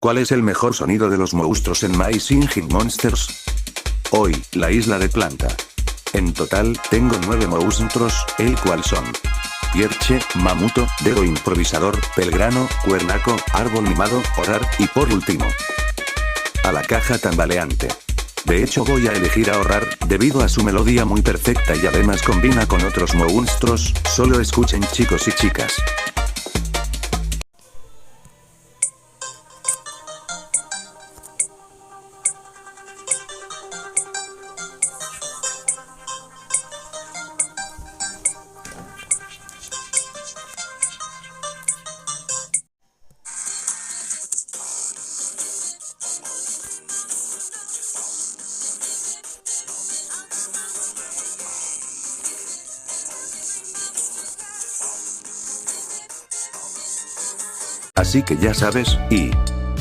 ¿Cuál es el mejor sonido de los monstruos en My Singing Monsters? Hoy, la isla de planta. En total, tengo 9 monstruos, el cual son Pierche, Mamuto, Dedo Improvisador, Pelgrano, Cuernaco, Árbol Mimado, Orar, y por último, a la caja tambaleante. De hecho voy a elegir a Orar, debido a su melodía muy perfecta y además combina con otros monstruos, solo escuchen chicos y chicas. Así que ya sabes, y